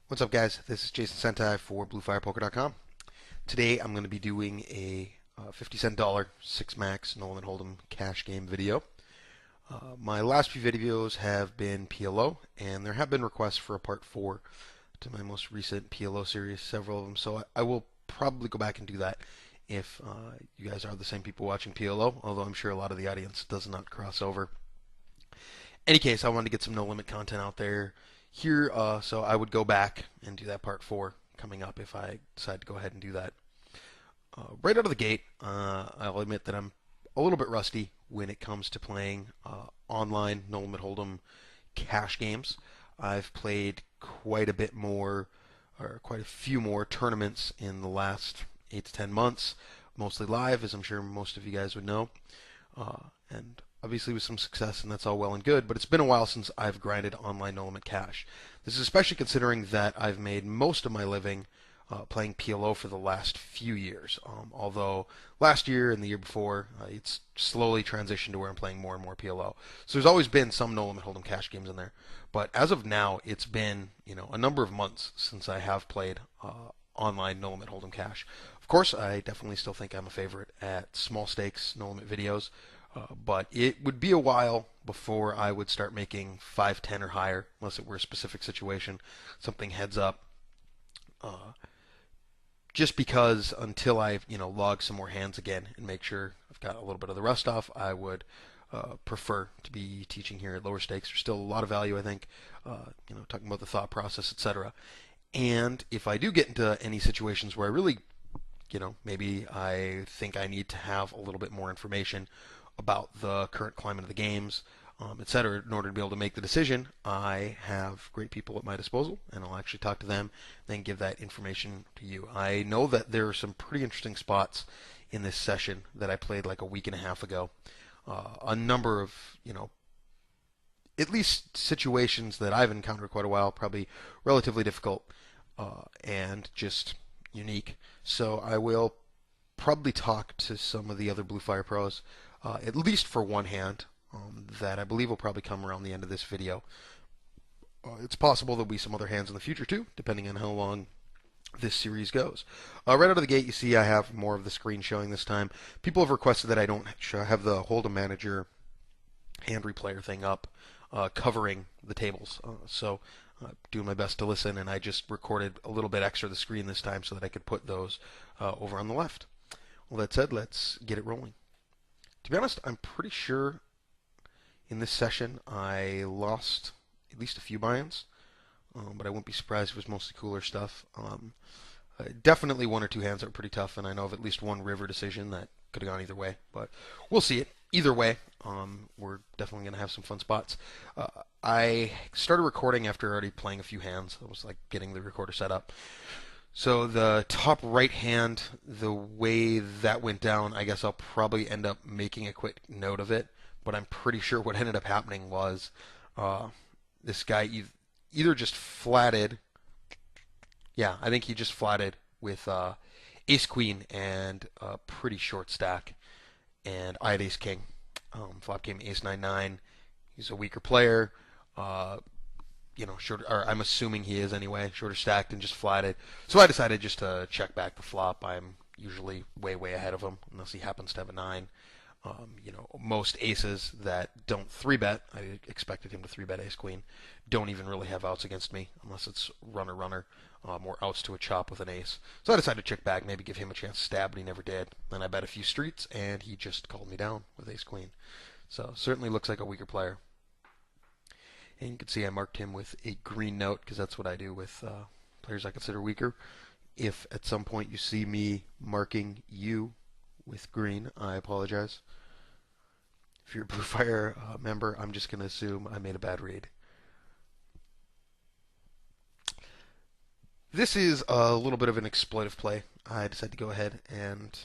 What's up, guys? This is Jason Senti for BlueFirePoker.com. Today I'm going to be doing a 50-cent dollar 6-max no limit hold'em cash game video. My last few videos have been PLO, and there have been requests for a part 4 to my most recent PLO series, several of them, so I will probably go back and do that if you guys are the same people watching PLO, although I'm sure a lot of the audience does not cross over. Any case, I wanted to get some no limit content out there here, so I would go back and do that part 4 coming up if I decide to go ahead and do that. Right out of the gate, I'll admit that I'm a little bit rusty when it comes to playing online no limit hold'em cash games. I've played quite a bit more, or quite a few more tournaments in the last 8 to 10 months, mostly live, as I'm sure most of you guys would know. And obviously with some success, and that's all well and good, but it's been a while since I've grinded online no limit cash. This is especially considering that I've made most of my living playing PLO for the last few years. Although last year and the year before, it's slowly transitioned to where I'm playing more and more PLO. So there's always been some no limit hold'em cash games in there, but as of now, it's been a number of months since I have played online no limit hold'em cash. Of course, I definitely still think I'm a favorite at small stakes no limit videos. But it would be a while before I would start making 5-10 or higher, unless it were a specific situation, something heads up. Just because until I, log some more hands again and make sure I've got a little bit of the rust off, I would prefer to be teaching here at lower stakes. There's still a lot of value, I think, talking about the thought process, etc. And if I do get into any situations where I really, maybe I think I need to have a little bit more information about the current climate of the games, etc., in order to be able to make the decision, I have great people at my disposal, and I'll actually talk to them, then give that information to you. I know that there are some pretty interesting spots in this session that I played like a week and a half ago. A number of, at least situations that I've encountered quite a while, probably relatively difficult and just unique. So I will probably talk to some of the other Blue Fire pros, at least for one hand, that I believe will probably come around the end of this video. It's possible there'll be some other hands in the future too, depending on how long this series goes. Right out of the gate, you see I have more of the screen showing this time. People have requested that I don't have the Hold'em Manager hand replayer thing up, covering the tables. So doing my best to listen, and I just recorded a little bit extra of the screen this time so that I could put those over on the left. Well, that said, let's get it rolling. To be honest, I'm pretty sure in this session I lost at least a few buy-ins, but I wouldn't be surprised if it was mostly cooler stuff. Definitely one or two hands that were pretty tough, and I know of at least one river decision that could have gone either way, but we'll see it. Either way, we're definitely going to have some fun spots. I started recording after already playing a few hands. I was like getting the recorder set up. So the top right hand, the way that went down, I guess I'll probably end up making a quick note of it. But I'm pretty sure what ended up happening was this guy either just flatted. Yeah, I think he just flatted with ace queen and a pretty short stack, and I had ace king. Flop came ace 9-9. He's a weaker player. Shorter, or I'm assuming he is anyway, shorter stacked and just flatted. So I decided just to check back the flop. I'm usually way, way ahead of him, unless he happens to have a 9. Most aces that don't 3-bet, I expected him to 3-bet ace-queen, don't even really have outs against me, unless it's runner-runner, more outs to a chop with an ace. So I decided to check back, maybe give him a chance to stab, but he never did. Then I bet a few streets, and he just called me down with ace-queen. So certainly looks like a weaker player. And you can see I marked him with a green note, because that's what I do with players I consider weaker. If at some point you see me marking you with green, I apologize. If you're a Blue Fire member, I'm just going to assume I made a bad read. This is a little bit of an exploitive play. I decided to go ahead and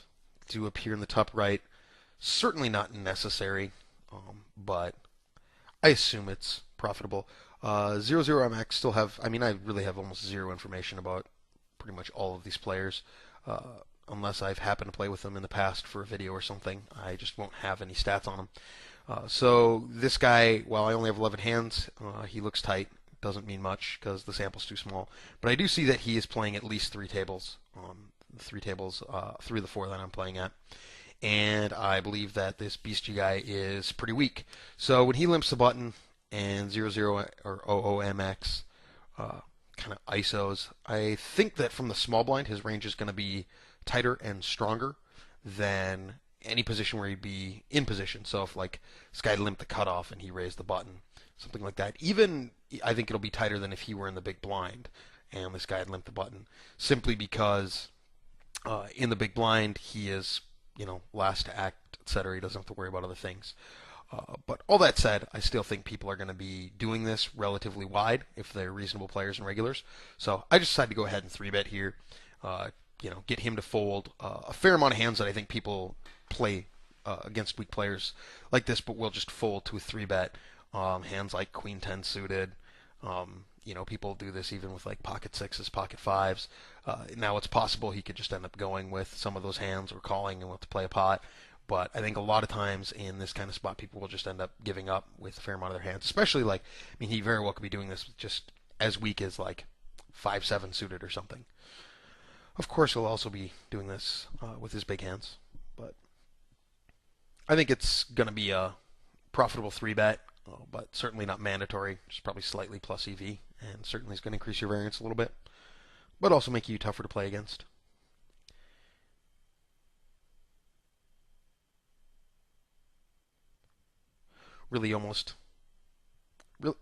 do up here in the top right. Certainly not necessary, but I assume it's profitable. 0-0 MX still have, I really have almost zero information about pretty much all of these players. Unless I've happened to play with them in the past for a video or something. I just won't have any stats on them. So this guy, while I only have 11 hands, he looks tight. doesn't mean much because the sample's too small. But I do see that he is playing at least three tables through the four that I'm playing at. And I believe that this beastie guy is pretty weak. So when he limps the button and 00 or OOMX kind of ISOs, I think that from the small blind, his range is going to be tighter and stronger than any position where he'd be in position. So if like this guy limped the cutoff and he raised the button, something like that. Even I think it'll be tighter than if he were in the big blind and this guy had limped the button, simply because in the big blind he is last to act, etc. He doesn't have to worry about other things. But all that said, I still think people are going to be doing this relatively wide if they're reasonable players and regulars. So I just decided to go ahead and 3-bet here. Get him to fold a fair amount of hands that I think people play against weak players like this, but will just fold to a 3-bet. Hands like Queen 10 suited. People do this even with like pocket sixes, pocket fives. Now it's possible he could just end up going with some of those hands or calling and we'll have to play a pot. But I think a lot of times in this kind of spot, people will just end up giving up with a fair amount of their hands. Especially he very well could be doing this with just as weak as like 5-7 suited or something. Of course, he'll also be doing this with his big hands. But I think it's going to be a profitable 3-bet, but certainly not mandatory. Just probably slightly plus EV, and certainly is going to increase your variance a little bit, but also make you tougher to play against. Really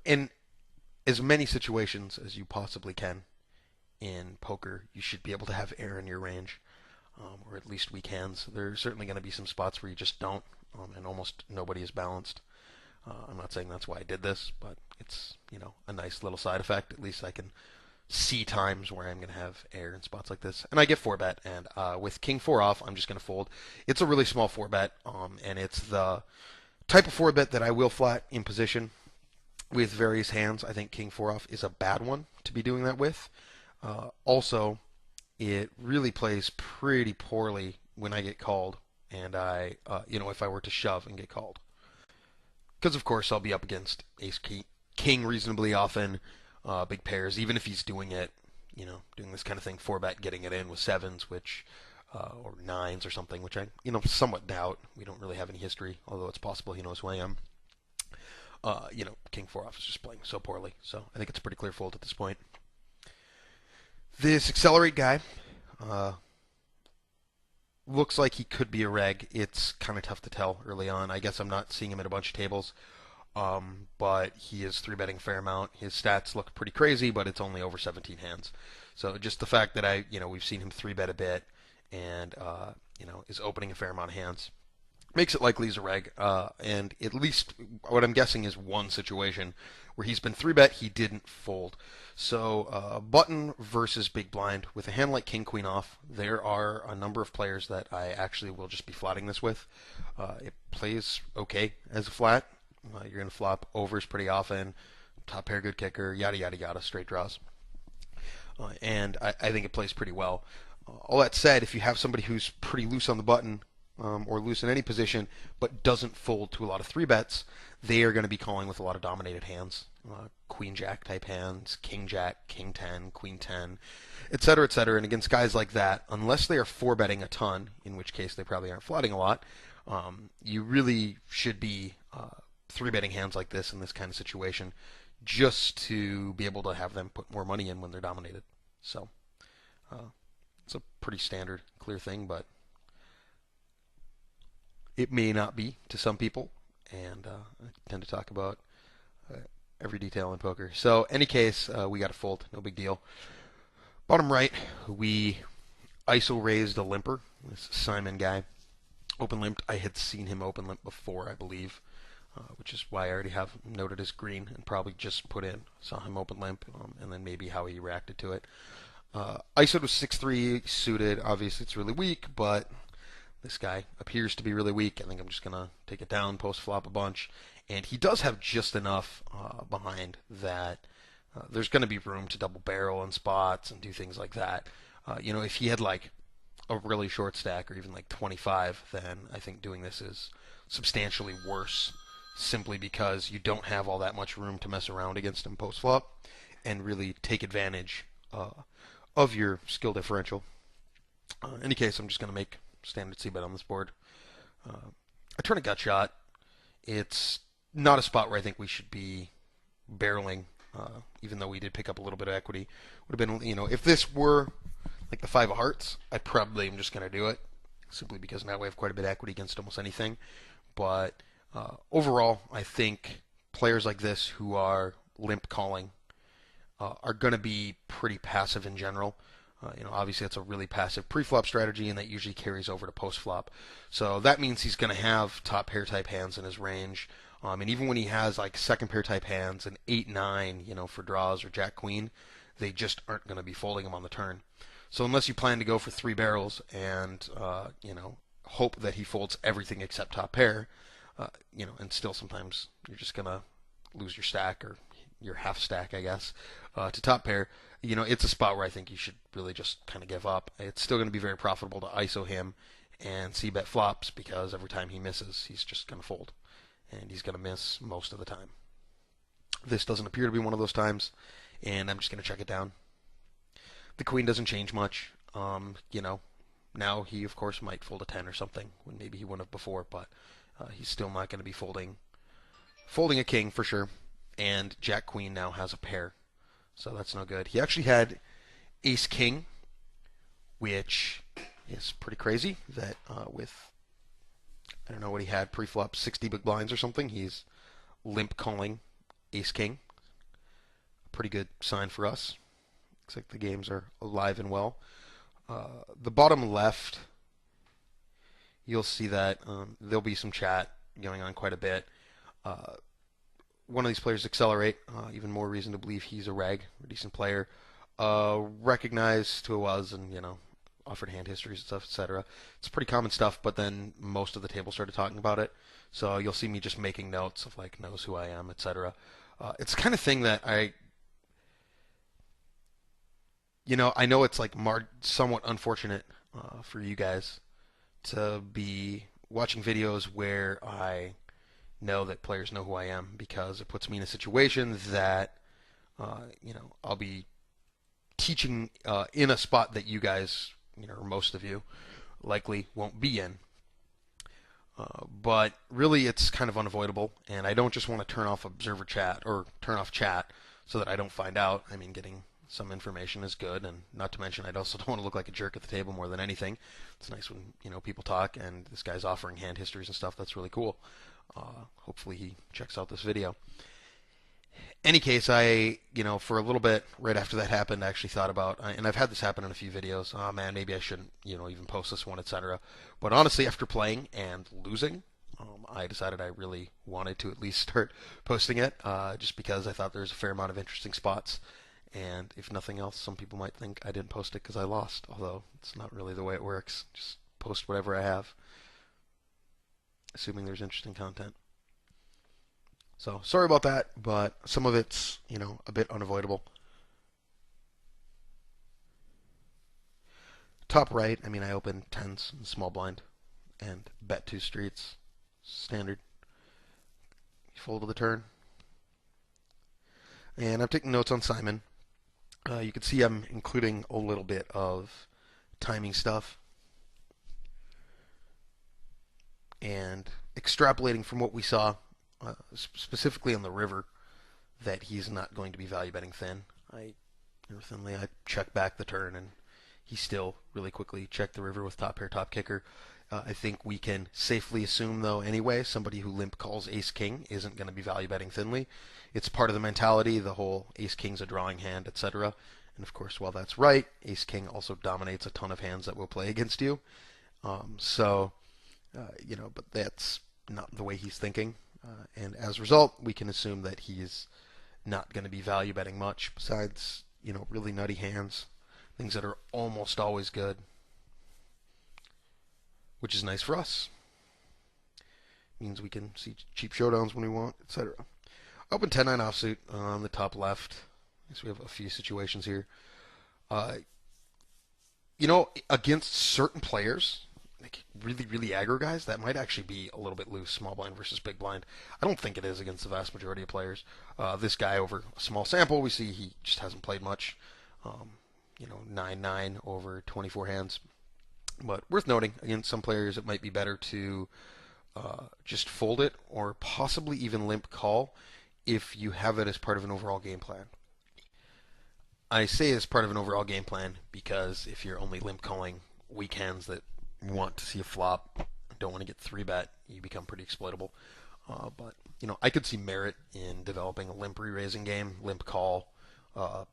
in as many situations as you possibly can in poker, you should be able to have air in your range, or at least weak hands. There's certainly going to be some spots where you just don't, and almost nobody is balanced. I'm not saying that's why I did this, but it's a nice little side effect. At least I can see times where I'm going to have air in spots like this. And I get 4-bet, and with King 4 off, I'm just going to fold. It's a really small 4-bet, and it's the type of 4-bet that I will flat in position with various hands. I think King 4 off is a bad one to be doing that with. Also, it really plays pretty poorly when I get called, and if I were to shove and get called. Because, of course, I'll be up against ace king reasonably often, big pairs, even if he's doing it, doing this kind of thing, 4-bet, getting it in with sevens, or nines or something, which I, somewhat doubt. We don't really have any history, although it's possible he knows who I am. King 4 off is just playing so poorly, so I think it's a pretty clear fold at this point. This accelerate guy looks like he could be a reg. It's kind of tough to tell early on. I guess I'm not seeing him at a bunch of tables, but he is 3-betting a fair amount. His stats look pretty crazy, but it's only over 17 hands. So just the fact that we've seen him 3-bet a bit and is opening a fair amount of hands makes it likely he's a reg. And at least what I'm guessing is one situation where he's been 3-bet, he didn't fold. So button versus big blind with a hand like King Queen off, there are a number of players that I actually will just be flatting this with. It plays okay as a flat. You're going to flop overs pretty often, top pair good kicker, yada yada yada, straight draws. And I think it plays pretty well. All that said, if you have somebody who's pretty loose on the button, or loose in any position, but doesn't fold to a lot of 3-bets, they are going to be calling with a lot of dominated hands. Queen Jack type hands, King Jack, King 10, Queen 10, etc., etc. And against guys like that, unless they are 4-betting a ton, in which case they probably aren't flatting a lot, you really should be 3-betting hands like this in this kind of situation just to be able to have them put more money in when they're dominated. So it's a pretty standard, clear thing, but it may not be to some people, and I tend to talk about every detail in poker. So, any case, we got a fold, no big deal. Bottom right, we ISO raised a limper, this Simon guy. Open limped. I had seen him open limp before, I believe, which is why I already have noted as green and probably just put in. Saw him open limp, and then maybe how he reacted to it. ISO was 6-3 suited. Obviously, it's really weak, but this guy appears to be really weak. I think I'm just going to take it down, post flop a bunch. And he does have just enough behind that there's going to be room to double barrel in spots and do things like that. If he had like a really short stack or even like 25, then I think doing this is substantially worse simply because you don't have all that much room to mess around against him post flop. and really take advantage of your skill differential. In any case, I'm just going to make standard c-bet on this board. I turn a gut shot. It's not a spot where I think we should be barreling, even though we did pick up a little bit of equity. Would have been, if this were like the five of hearts, I probably am just going to do it, simply because now we have quite a bit of equity against almost anything. But overall, I think players like this who are limp calling are going to be pretty passive in general. Obviously that's a really passive pre-flop strategy, and that usually carries over to post-flop. So that means he's going to have top pair type hands in his range. And even when he has like second pair type hands and 8-9, for draws or Jack Queen, they just aren't going to be folding him on the turn. So unless you plan to go for three barrels and hope that he folds everything except top pair, and still sometimes you're just going to lose your stack or your half stack, I guess, to top pair. It's a spot where I think you should really just kind of give up. It's still going to be very profitable to ISO him and c-bet flops, because every time he misses, he's just going to fold. And he's going to miss most of the time. This doesn't appear to be one of those times, and I'm just going to check it down. The queen doesn't change much. Now he, of course, might fold a 10 or something, when maybe he wouldn't have before, but he's still not going to be folding a king for sure. And Jack Queen now has a pair, so that's no good. He actually had Ace King, which is pretty crazy. That with, I don't know what he had pre-flop, 60 big blinds or something, he's limp calling Ace King. Pretty good sign for us. Looks like the games are alive and well. The bottom left, you'll see that there'll be some chat going on quite a bit. One of these players accelerate, even more reason to believe he's a reg, a decent player. Recognized who it was, and offered hand histories and stuff, etc. It's pretty common stuff, but then most of the table started talking about it. So you'll see me just making notes of like knows who I am, etc. It's the kind of thing that I know it's like somewhat unfortunate for you guys to be watching videos where I know that players know who I am, because it puts me in a situation that I'll be teaching in a spot that you guys, or most of you, likely won't be in. But really, it's kind of unavoidable, and I don't just want to turn off observer chat or turn off chat so that I don't find out. I mean, getting some information is good, and not to mention, I also don't want to look like a jerk at the table more than anything. It's nice when people talk, and this guy's offering hand histories and stuff. That's really cool. Hopefully he checks out this video. Any case, I, for a little bit right after that happened, I actually thought about, and I've had this happen in a few videos, oh man, maybe I shouldn't, even post this one, etc. But honestly, after playing and losing, I decided I really wanted to at least start posting it, just because I thought there's a fair amount of interesting spots. And if nothing else, some people might think I didn't post it because I lost, although it's not really the way it works. Just post whatever I have, assuming there's interesting content. So sorry about that, but some of it's, a bit unavoidable. Top right, I open tens and small blind and bet two streets. Standard. Fold to the turn. And I'm taking notes on Simon. You can see I'm including a little bit of timing stuff and extrapolating from what we saw, specifically on the river, that he's not going to be value betting thin. I check back the turn, and he still really quickly checked the river with top pair, top kicker. I think we can safely assume, though, anyway, somebody who limp calls ace king isn't going to be value betting thinly. It's part of the mentality, the whole ace king's a drawing hand, etc. And of course, while that's right, ace king also dominates a ton of hands that will play against you. But that's not the way he's thinking. And as a result, we can assume that he's not going to be value betting much besides, really nutty hands, things that are almost always good, which is nice for us. Means we can see cheap showdowns when we want, etc. Open 10-9 offsuit on the top left. So we have a few situations here. Against certain players, like really, really aggro guys, that might actually be a little bit loose, small blind versus big blind. I don't think it is against the vast majority of players. This guy over a small sample, we see he just hasn't played much. Um, 9-9 over 24 hands. But worth noting, against some players, it might be better to just fold it or possibly even limp call if you have it as part of an overall game plan. I say as part of an overall game plan because if you're only limp calling weak hands that want to see a flop, don't want to get 3-bet, you become pretty exploitable. But I could see merit in developing a limp re-raising game, limp call,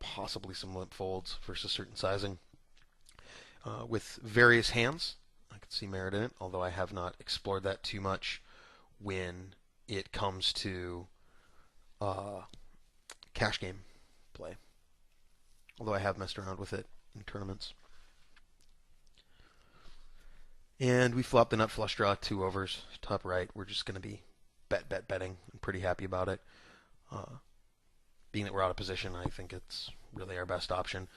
possibly some limp folds versus certain sizing with various hands. I could see merit in it, although I have not explored that too much when it comes to uh, cash game play. Although I have messed around with it in tournaments. And we flopped the nut flush draw, 2 overs, top right. We're just going to be betting. I'm pretty happy about it. Being that we're out of position, I think it's really our best option.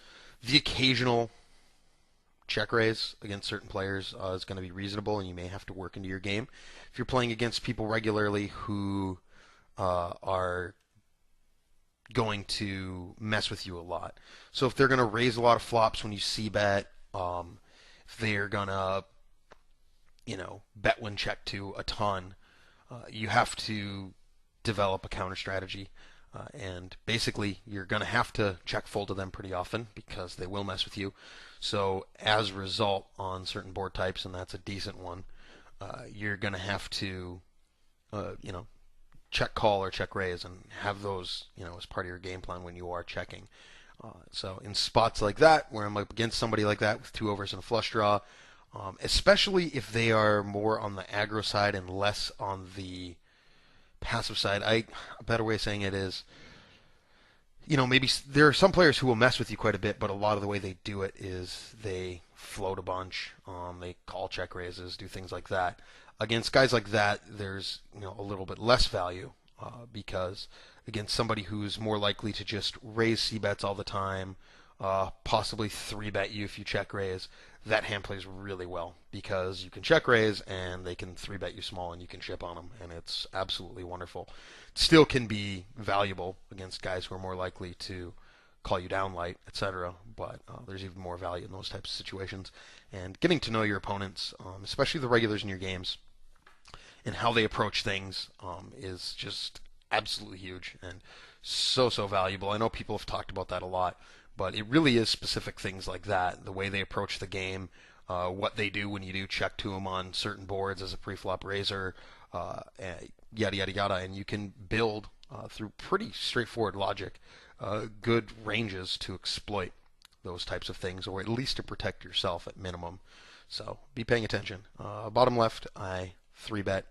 The occasional check raise against certain players is going to be reasonable, and you may have to work into your game. If you're playing against people regularly who are going to mess with you a lot. So if they're going to raise a lot of flops when you see bet, if they're going to, bet when check to a ton, you have to develop a counter strategy. And basically, you're going to have to check fold to them pretty often because they will mess with you. So as a result, on certain board types, and that's a decent one, you're going to have to, check call or check raise and have those, as part of your game plan when you are checking. So in spots like that, where I'm up against somebody like that with 2 overs and a flush draw, especially if they are more on the aggro side and less on the passive side, a better way of saying it is, maybe there are some players who will mess with you quite a bit, but a lot of the way they do it is they float a bunch, they call check raises, do things like that. Against guys like that, there's a little bit less value because against somebody who's more likely to just raise C bets all the time, possibly 3-bet you if you check raise, that hand plays really well because you can check raise and they can 3-bet you small and you can chip on them, and it's absolutely wonderful. It still can be valuable against guys who are more likely to call you down light, etc. But there's even more value in those types of situations. And getting to know your opponents, especially the regulars in your games, and how they approach things is just absolutely huge and so valuable. I know people have talked about that a lot, but it really is specific things like that, the way they approach the game, what they do when you do check to them on certain boards as a pre-flop raiser, yada yada yada, and you can build through pretty straightforward logic good ranges to exploit those types of things, or at least to protect yourself at minimum. So be paying attention. Bottom left, I 3-bet.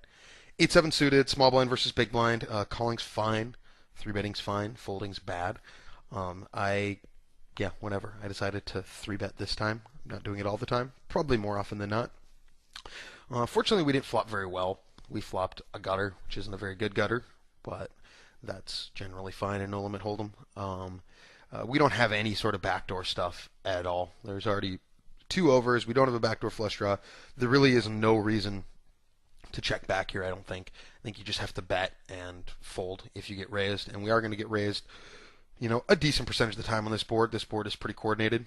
8-7 suited, small blind versus big blind. Calling's fine. 3-betting's fine. Folding's bad. Whenever. I decided to 3-bet this time. I'm not doing it all the time. Probably more often than not. Fortunately, we didn't flop very well. We flopped a gutter, which isn't a very good gutter, but that's generally fine in no limit hold'em. We don't have any sort of backdoor stuff at all. There's already 2 overs. We don't have a backdoor flush draw. There really is no reason to check back here, I don't think. I think you just have to bet and fold if you get raised, and we are going to get raised, a decent percentage of the time on this board. This board is pretty coordinated,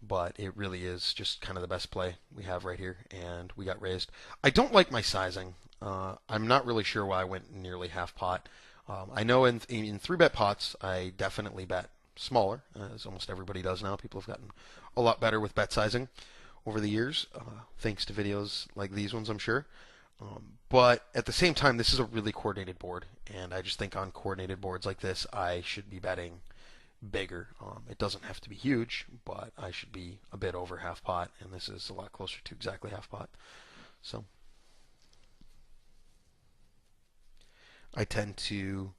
but it really is just kind of the best play we have right here, and we got raised. I don't like my sizing. I'm not really sure why I went nearly half pot. I know in 3-bet pots, I definitely bet smaller, as almost everybody does now. People have gotten a lot better with bet sizing over the years, thanks to videos like these ones, I'm sure. But at the same time, this is a really coordinated board, and I just think on coordinated boards like this, I should be betting bigger. It doesn't have to be huge, but I should be a bit over half pot, and this is a lot closer to exactly half pot. So I tend to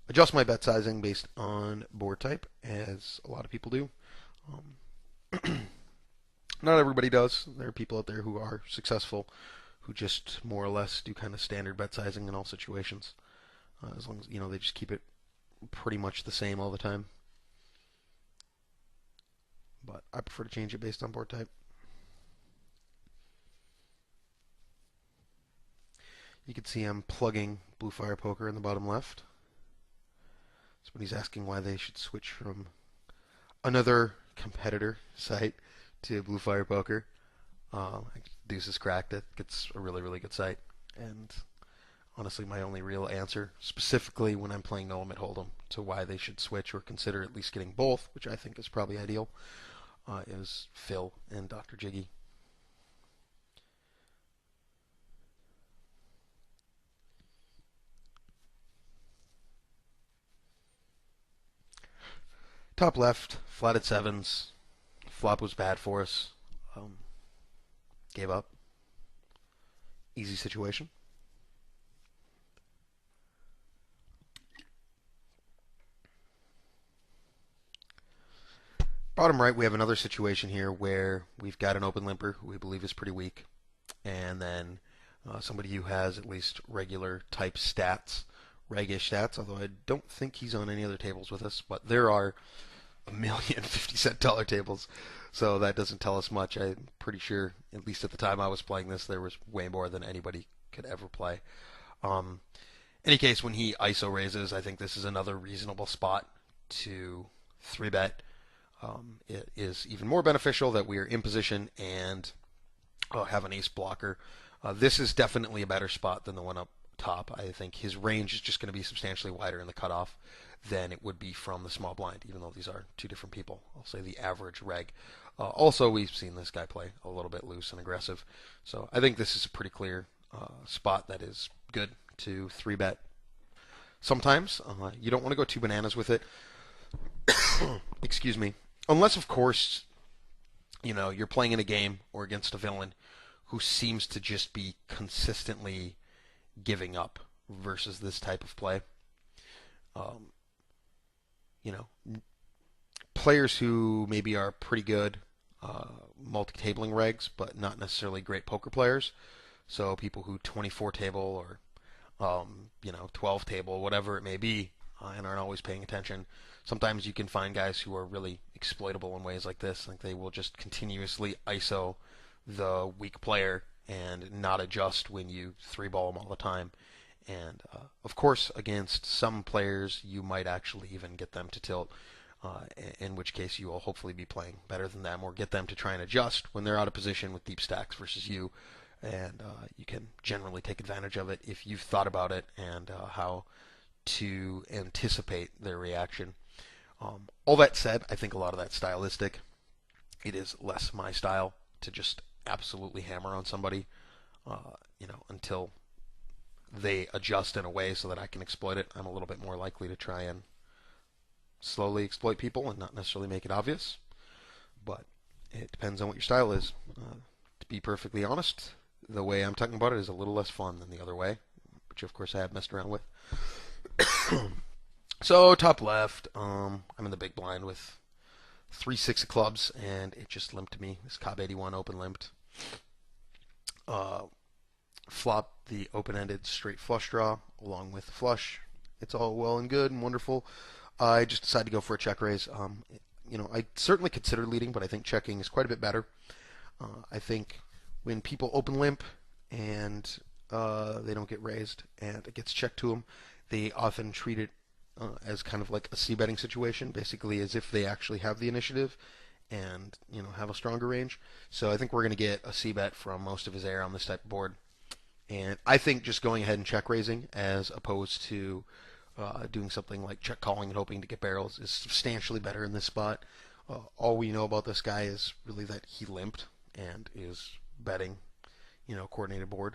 adjust my bet sizing based on board type, as a lot of people do. Not everybody does. There are people out there who are successful who just more or less do kind of standard bet sizing in all situations. As long as, they just keep it pretty much the same all the time. But I prefer to change it based on board type. You can see I'm plugging Blue Fire Poker in the bottom left. So when he's asking why they should switch from another competitor site to Blue Fire Poker, Deuce is cracked. It's a really, really good site. And honestly, my only real answer, specifically when I'm playing No Limit Hold'em, to why they should switch or consider at least getting both, which I think is probably ideal, is Phil and Dr. Jiggy. Top left, flatted sevens. Flop was bad for us. Um, Gave up. Easy situation. Bottom right, we have another situation here where we've got an open limper who we believe is pretty weak, and then somebody who has at least regular type stats, reg-ish stats, although I don't think he's on any other tables with us, but there are a million 50-cent dollar tables, so that doesn't tell us much. I'm pretty sure, at least at the time I was playing this, there was way more than anybody could ever play. Um, Any case, when he ISO raises, I think this is another reasonable spot to 3-bet. It is even more beneficial that we are in position and have an ace blocker. This is definitely a better spot than the one up top. I think his range is just going to be substantially wider in the cutoff than it would be from the small blind, even though these are two different people. I'll say the average reg. Also, we've seen this guy play a little bit loose and aggressive. So I think this is a pretty clear spot that is good to 3-bet. Sometimes you don't want to go too bananas with it. Excuse me. Unless, of course, you're playing in a game or against a villain who seems to just be consistently giving up versus this type of play. Um, you know, Players who maybe are pretty good multi-tabling regs, but not necessarily great poker players. So people who 24 table or 12 table, whatever it may be, and aren't always paying attention. Sometimes you can find guys who are really exploitable in ways like this. Like they will just continuously ISO the weak player and not adjust when you 3-ball them all the time. And of course, against some players, you might actually even get them to tilt, in which case you will hopefully be playing better than them or get them to try and adjust when they're out of position with deep stacks versus you. And you can generally take advantage of it if you've thought about it and how to anticipate their reaction. All that said, I think a lot of that's stylistic. It is less my style to just absolutely hammer on somebody, until they adjust in a way so that I can exploit it. I'm a little bit more likely to try and slowly exploit people and not necessarily make it obvious. But it depends on what your style is. To be perfectly honest, the way I'm talking about it is a little less fun than the other way, which of course I have messed around with. So top left, I'm in the big blind with 3-6 of clubs, and it just limped me. This Cobb 81 open limped. Flop the open-ended straight flush draw along with the flush. It's all well and good and wonderful. I just decided to go for a check raise. I certainly considered leading, but I think checking is quite a bit better. I think when people open limp and they don't get raised and it gets checked to them, they often treat it as kind of like a c-betting situation, basically as if they actually have the initiative and have a stronger range. So I think we're going to get a c-bet from most of his air on this type of board. And I think just going ahead and check raising as opposed to doing something like check calling and hoping to get barrels is substantially better in this spot. All we know about this guy is really that he limped and is betting, coordinated board.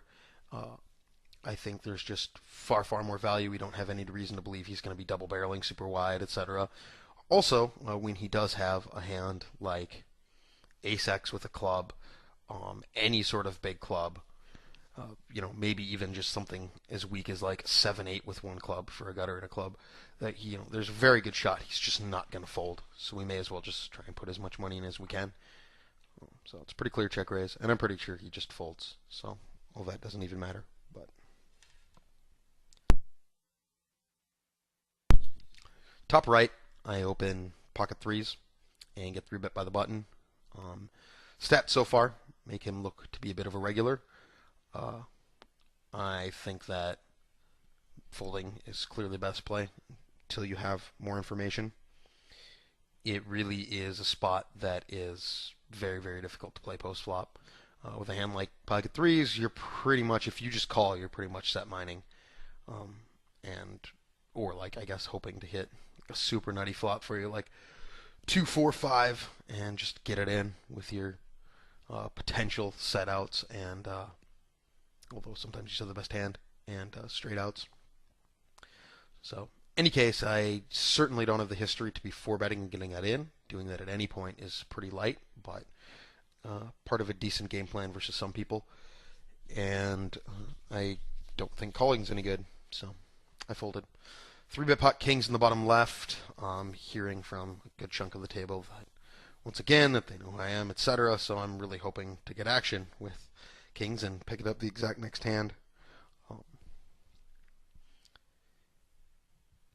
I think there's just far, far more value. We don't have any reason to believe he's going to be double barreling super wide, etc. Also, when he does have a hand like ace-x with a club, any sort of big club, maybe even just something as weak as like 7-8 with one club for a gutter and a club, that there's a very good shot he's just not going to fold. So we may as well just try and put as much money in as we can. So it's a pretty clear check raise, and I'm pretty sure he just folds. So all that doesn't even matter. But top right, I open pocket threes and get 3-bet by the button. Stats so far make him look to be a bit of a regular. I think that folding is clearly the best play until you have more information. It really is a spot that is very, very difficult to play post flop. With a hand like pocket threes, you're pretty much, if you just call, you're pretty much set mining. Um, and, or like, I guess, hoping to hit a super nutty flop for you, like 2, 4, 5, and just get it in with your potential set outs. And, although sometimes you still have the best hand, and straight outs. So, any case, I certainly don't have the history to be four betting and getting that in. Doing that at any point is pretty light, but part of a decent game plan versus some people. And I don't think calling's any good, so I folded. 3-bet pot kings in the bottom left. Hearing from a good chunk of the table that once again that they know who I am, etc. So I'm really hoping to get action with kings and pick it up the exact next hand. Um,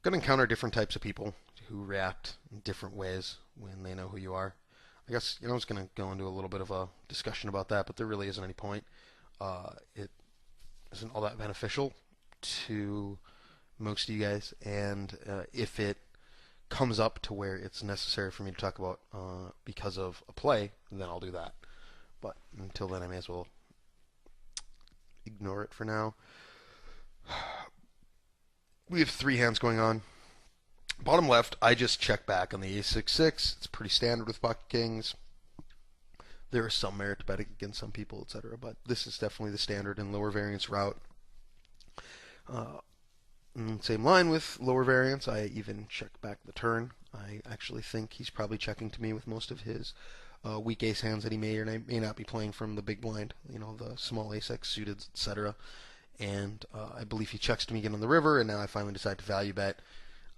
Gonna encounter different types of people who react in different ways when they know who you are. I guess I was gonna go into a little bit of a discussion about that, but there really isn't any point. It isn't all that beneficial to most of you guys, and if it comes up to where it's necessary for me to talk about because of a play, then I'll do that. But until then, I may as well ignore it for now. We have three hands going on. Bottom left, I just check back on the ace-6-6. It's pretty standard with pocket kings. There is some merit to betting against some people, etc. But this is definitely the standard and lower variance route. Same line with lower variance. I even check back the turn. I actually think he's probably checking to me with most of his weak ace hands that he may or may not be playing from the big blind. The small ace-x suited, etc. And I believe he checks to me again on the river, and now I finally decide to value bet.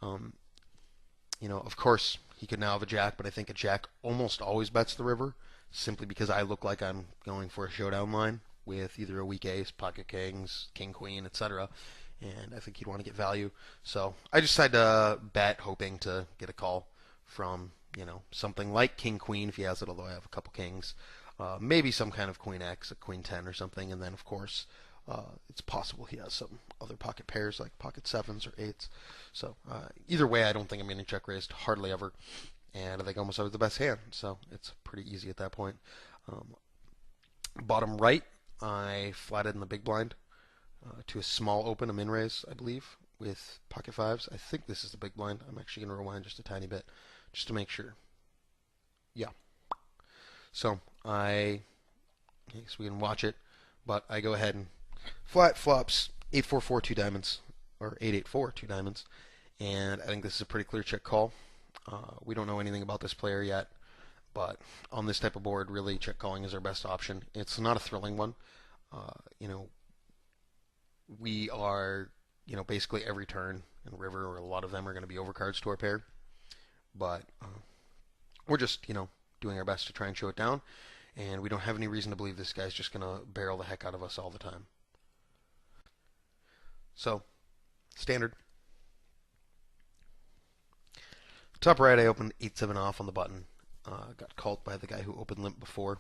Of course, he could now have a jack, but I think a jack almost always bets the river, simply because I look like I'm going for a showdown line with either a weak ace, pocket kings, king, queen, etc. And I think he'd want to get value. So I decided to bet, hoping to get a call from, something like king, queen, if he has it, although I have a couple kings. Maybe some kind of queen X, a queen 10 or something, and then, of course, it's possible he has some other pocket pairs like pocket sevens or eights. So either way, I don't think I'm getting check raised, hardly ever, and I think almost always the best hand. So it's pretty easy at that point. Um, Bottom right, I flatted in the big blind to a small open, a min raise, I believe, with pocket fives. I think this is the big blind. I'm actually going to rewind just a tiny bit just to make sure. Yeah. So I guess we can watch it, but I go ahead and flat flops 8-4-4 two diamonds, or 8-8-4 two diamonds, and I think this is a pretty clear check call. We don't know anything about this player yet, but on this type of board, really check calling is our best option. It's not a thrilling one. We are, basically every turn in the river, or a lot of them are going to be overcards to our pair, but we're just, doing our best to try and show it down, and we don't have any reason to believe this guy's just going to barrel the heck out of us all the time. So, standard. Top right, I opened 8-7 off on the button. Got called by the guy who opened limp before.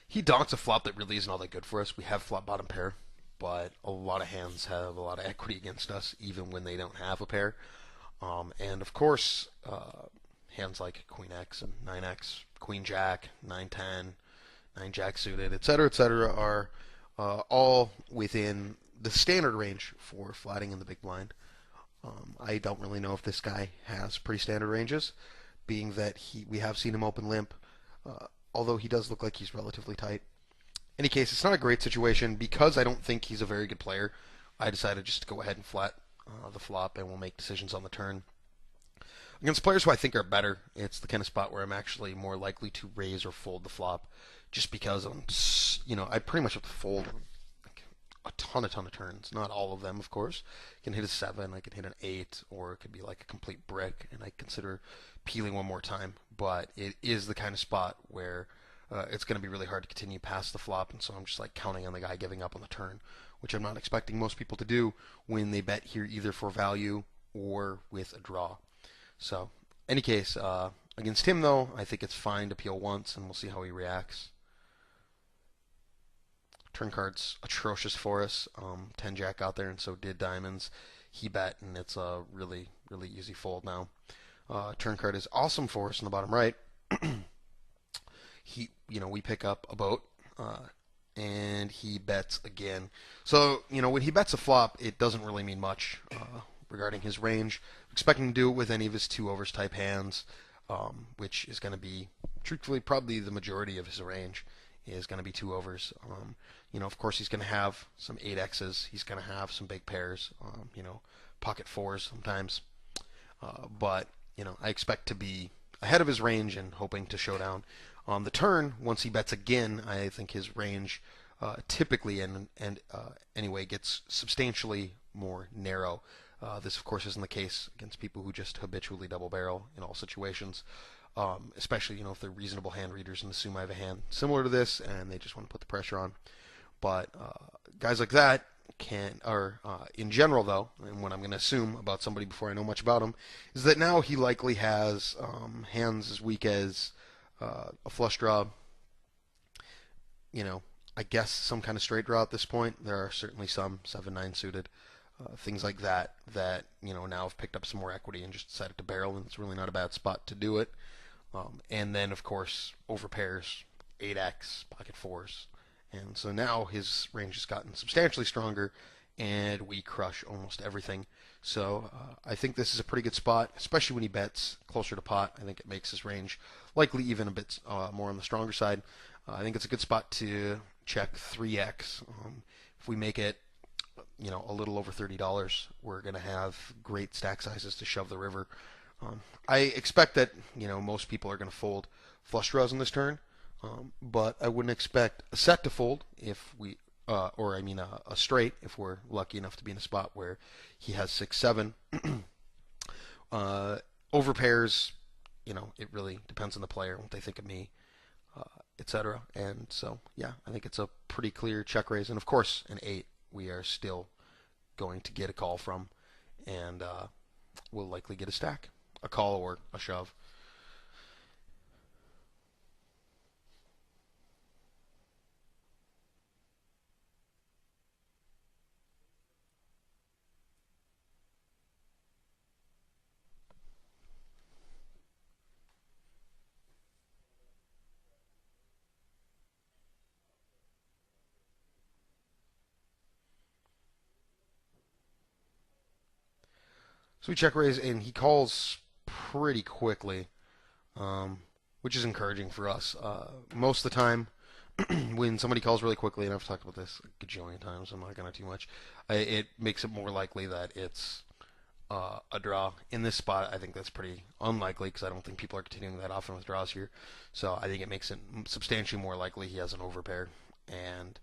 He donks a flop that really isn't all that good for us. We have flop bottom pair, but a lot of hands have a lot of equity against us, even when they don't have a pair. And of course, hands like Queen X and 9X, Queen Jack, 9-10, 9 Jack suited, etc., are all within the standard range for flatting in the big blind. I don't really know if this guy has pretty standard ranges, being that we have seen him open limp, although he does look like he's relatively tight. In any case, it's not a great situation. Because I don't think he's a very good player, I decided just to go ahead and flat the flop, and we'll make decisions on the turn. Against players who I think are better, it's the kind of spot where I'm actually more likely to raise or fold the flop, just because I pretty much have to fold a ton of turns. Not all of them, of course. I can hit a 7, I can hit an 8, or it could be like a complete brick, and I consider peeling one more time. But it is the kind of spot where it's going to be really hard to continue past the flop, and so I'm just like counting on the guy giving up on the turn, which I'm not expecting most people to do when they bet here either for value or with a draw. So, any case, against him though, I think it's fine to peel once, and we'll see how he reacts. turn card's atrocious for us. 10 Jack out there, and so did diamonds. He bet, and it's a really, really easy fold now. Turn card is awesome for us in the bottom right. We pick up a boat, and he bets again. So, when he bets a flop, it doesn't really mean much regarding his range. Expecting to do it with any of his two overs type hands, which is going to be, truthfully, probably the majority of his range is going to be two overs. Of course, he's going to have some 8Xs. He's going to have some big pairs, pocket fours sometimes. But, I expect to be ahead of his range and hoping to show down. On the turn, once he bets again, I think his range typically and anyway gets substantially more narrow. This, of course, isn't the case against people who just habitually double barrel in all situations, especially if they're reasonable hand readers and assume I have a hand similar to this and they just want to put the pressure on. But guys like that in general though, and what I'm going to assume about somebody before I know much about him, is that now he likely has hands as weak as a flush draw, I guess some kind of straight draw at this point. There are certainly some 7-9 suited, things like that now have picked up some more equity and just decided to barrel, and it's really not a bad spot to do it. And then, of course, over pairs, 8X, pocket fours. And so now his range has gotten substantially stronger, and we crush almost everything. So I think this is a pretty good spot, especially when he bets closer to pot. I think it makes his range likely even a bit more on the stronger side. I think it's a good spot to check 3X. If we make it, a little over $30, we're going to have great stack sizes to shove the river. I expect that, most people are going to fold flush draws in this turn, but I wouldn't expect a set to fold if we, a straight if we're lucky enough to be in a spot where he has 6-7. Over pairs, it really depends on the player, what they think of me, etc. And so, yeah, I think it's a pretty clear check raise. And of course, an 8 we are still going to get a call from, and we'll likely get a stack, a call or a shove. So we check raise, and he calls pretty quickly, which is encouraging for us. Most of the time, when somebody calls really quickly, and I've talked about this a gajillion times, I'm not going to too much, it makes it more likely that it's a draw. In this spot, I think that's pretty unlikely because I don't think people are continuing that often with draws here. So I think it makes it substantially more likely he has an overpair. And,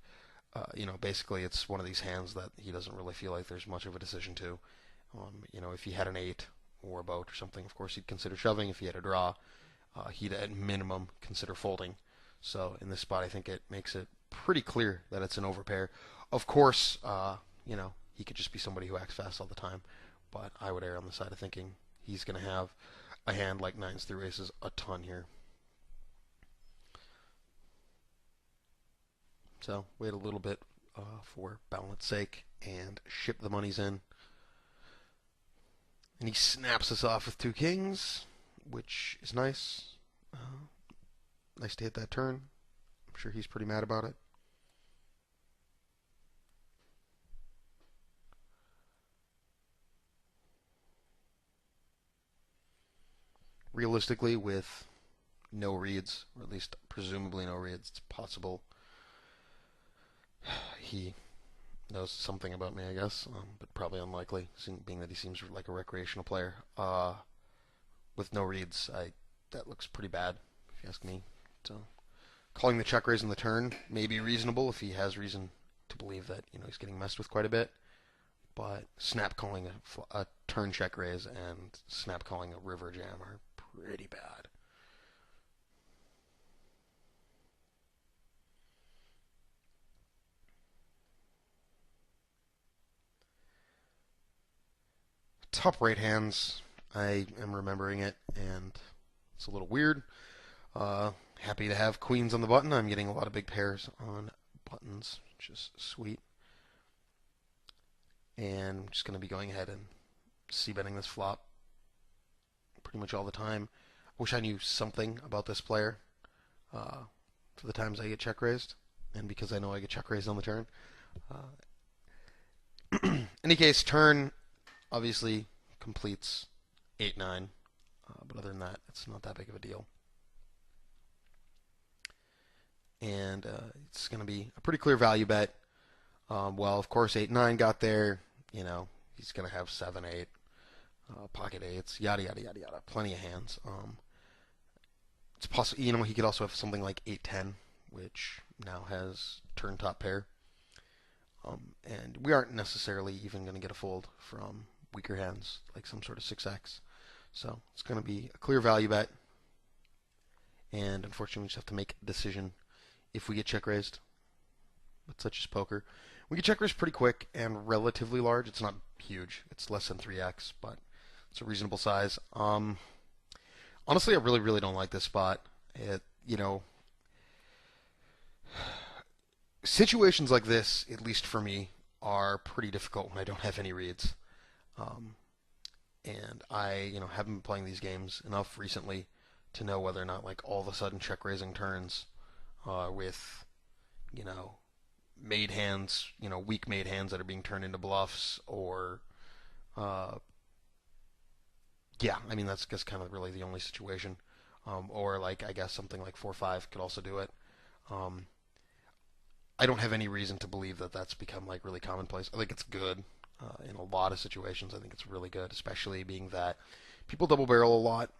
basically it's one of these hands that he doesn't really feel like there's much of a decision to. If he had an 8 or a boat or something, of course he'd consider shoving. If he had a draw, he'd at minimum consider folding. So in this spot, I think it makes it pretty clear that it's an overpair. Of course, he could just be somebody who acts fast all the time, but I would err on the side of thinking he's going to have a hand like 9s through aces a ton here. So wait a little bit for balance sake and ship the monies in. And he snaps us off with 2 kings, which is nice. Nice to hit that turn. I'm sure he's pretty mad about it. Realistically, with no reads, or at least presumably no reads, it's possible he knows something about me, I guess, but probably unlikely, being that he seems like a recreational player. With no reads, that looks pretty bad, if you ask me. So, calling the check raise in the turn may be reasonable if he has reason to believe that he's getting messed with quite a bit. But snap calling a turn check raise and snap calling a river jam are pretty bad. Top right hands, I am remembering it, and it's a little weird. Happy to have queens on the button. I'm getting a lot of big pairs on buttons, which is sweet. And I'm just going to be going ahead and c-betting this flop pretty much all the time. I wish I knew something about this player for the times I get check raised, and because I know I get check raised on the turn. In any case, turn obviously completes 8-9, but other than that, it's not that big of a deal. And it's going to be a pretty clear value bet. Well, of course, 8-9 got there. He's going to have 7-8, pocket eights, yada yada yada yada. Plenty of hands. It's possible. He could also have something like 8-10, which now has turn top pair. And we aren't necessarily even going to get a fold from weaker hands, like some sort of 6x. So it's going to be a clear value bet. And unfortunately, we just have to make a decision if we get check raised. But such is poker. We get check raised pretty quick and relatively large. It's not huge. It's less than 3x, but it's a reasonable size. Honestly, I really, really don't like this spot. Situations like this, at least for me, are pretty difficult when I don't have any reads. And I, haven't been playing these games enough recently to know whether or not, like, all of a sudden check raising turns with, made hands, weak made hands that are being turned into bluffs, or, yeah, I mean, that's kind of really the only situation. Or, like, I guess something like 4-5 could also do it. I don't have any reason to believe that that's become, like, really commonplace. I think it's good in a lot of situations. I think it's really good, especially being that people double barrel a lot,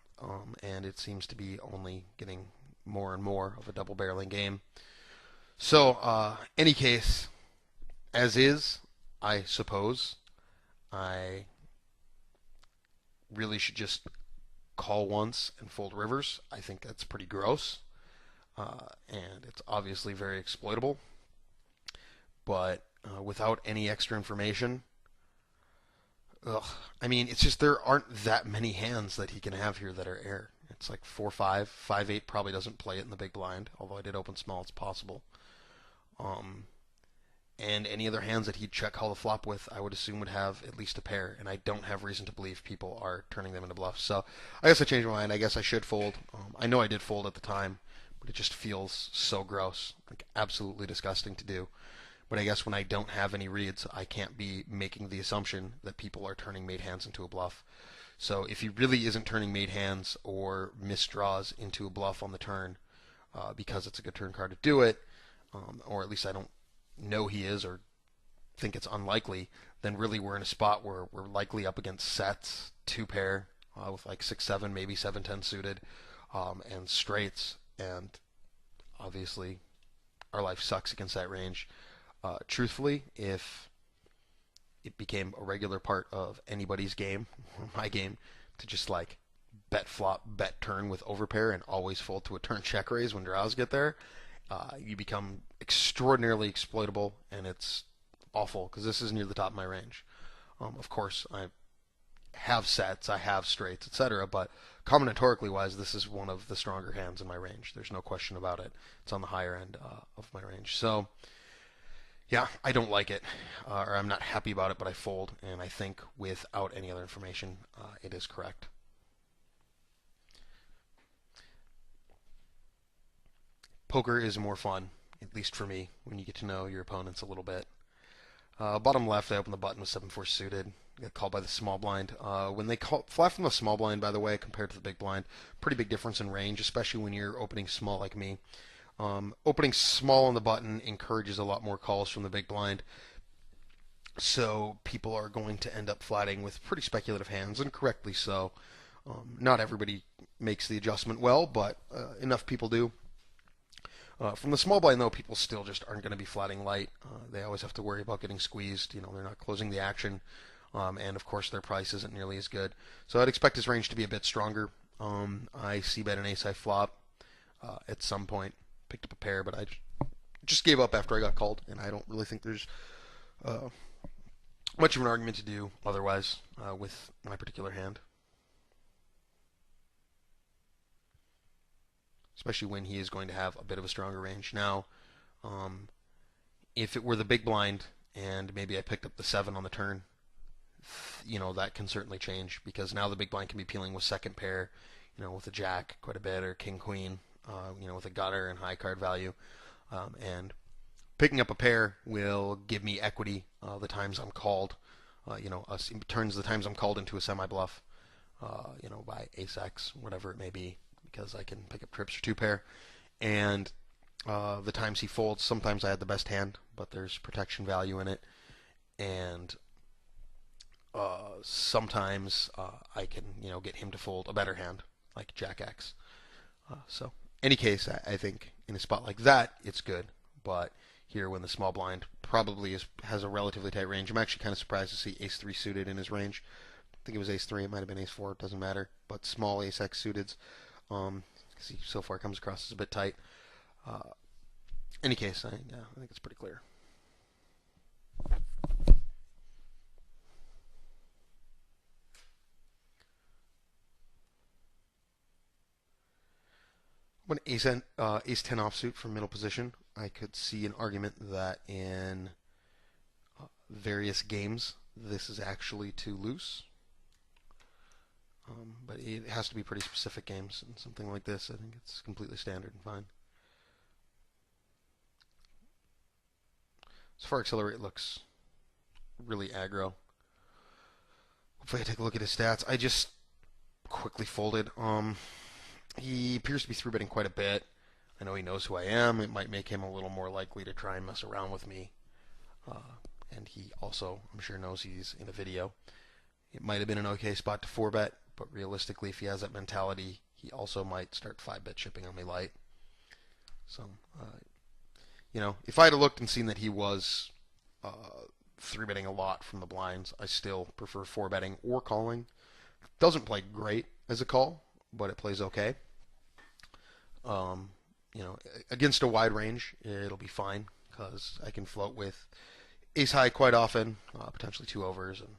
and it seems to be only getting more and more of a double barreling game. So, any case, as is, I suppose I really should just call once and fold rivers. I think that's pretty gross, and it's obviously very exploitable. But without any extra information, ugh. I mean, it's just there aren't that many hands that he can have here that are air. It's like 4-5, 5-8 probably doesn't play it in the big blind, although I did open small, it's possible. And any other hands that he'd check call the flop with, I would assume would have at least a pair, and I don't have reason to believe people are turning them into bluffs. So I guess I changed my mind. I guess I should fold. I know I did fold at the time, but it just feels so gross, like absolutely disgusting to do. But I guess when I don't have any reads, I can't be making the assumption that people are turning made hands into a bluff. So if he really isn't turning made hands or misdraws into a bluff on the turn, because it's a good turn card to do it, or at least I don't know he is or think it's unlikely, then really we're in a spot where we're likely up against sets, two pair, with like 6-7, maybe 7-10 suited, and straights, and obviously our life sucks against that range. Truthfully, if it became a regular part of anybody's game, or my game, to just like bet flop, bet turn with overpair and always fold to a turn check raise when draws get there, you become extraordinarily exploitable, and it's awful because this is near the top of my range. Of course, I have sets, I have straights, etc., but combinatorically wise, this is one of the stronger hands in my range. There's no question about it. It's on the higher end of my range. So, yeah, I don't like it, or I'm not happy about it, but I fold, and I think without any other information, it is correct. Poker is more fun, at least for me, when you get to know your opponents a little bit. Bottom left, I open the button with 7-4 suited. Get called by the small blind. When they fly from the small blind, by the way, compared to the big blind, pretty big difference in range, especially when you're opening small like me. Opening small on the button encourages a lot more calls from the big blind. So people are going to end up flatting with pretty speculative hands, and correctly so. Not everybody makes the adjustment well, but enough people do. From the small blind, though, people still just aren't going to be flatting light. They always have to worry about getting squeezed. They're not closing the action. And, of course, their price isn't nearly as good. So I'd expect his range to be a bit stronger. I c-bet an ace-high flop at some point. Picked up a pair, but I just gave up after I got called. And I don't really think there's much of an argument to do otherwise with my particular hand. Especially when he is going to have a bit of a stronger range. Now, If it were the big blind and maybe I picked up the 7 on the turn, that can certainly change because now the big blind can be peeling with second pair, with a jack quite a bit or king queen, with a gutter and high card value. And picking up a pair will give me equity the times I'm called. Turns the times I'm called into a semi bluff. By ace x, whatever it may be, because I can pick up trips for 2 pair. And the times he folds, sometimes I had the best hand, but there's protection value in it. And sometimes I can, get him to fold a better hand, like Jack X. So, any case, I think in a spot like that, it's good. But here, when the small blind probably has a relatively tight range, I'm actually kind of surprised to see Ace 3 suited in his range. I think it was Ace 3, it might have been Ace 4, it doesn't matter. But small Ace X suited, he so far comes across as a bit tight. Uh, any case, I think it's pretty clear. When ace 10 offsuit from middle position, I could see an argument that in various games this is actually too loose. But it has to be pretty specific games, and something like this, I think it's completely standard and fine. So far, Accelerate looks really aggro. Hopefully, I take a look at his stats. I just quickly folded. He appears to be 3-betting quite a bit. I know he knows who I am. It might make him a little more likely to try and mess around with me. And he also, I'm sure, knows he's in a video. It might have been an okay spot to 4-bet, but realistically, if he has that mentality, he also might start 5-bet chipping on me light. So, if I had looked and seen that he was 3-betting a lot from the blinds, I still prefer 4-betting or calling. Doesn't play great as a call, but it plays okay. Against a wide range, it'll be fine because I can float with ace high quite often, potentially 2 overs, and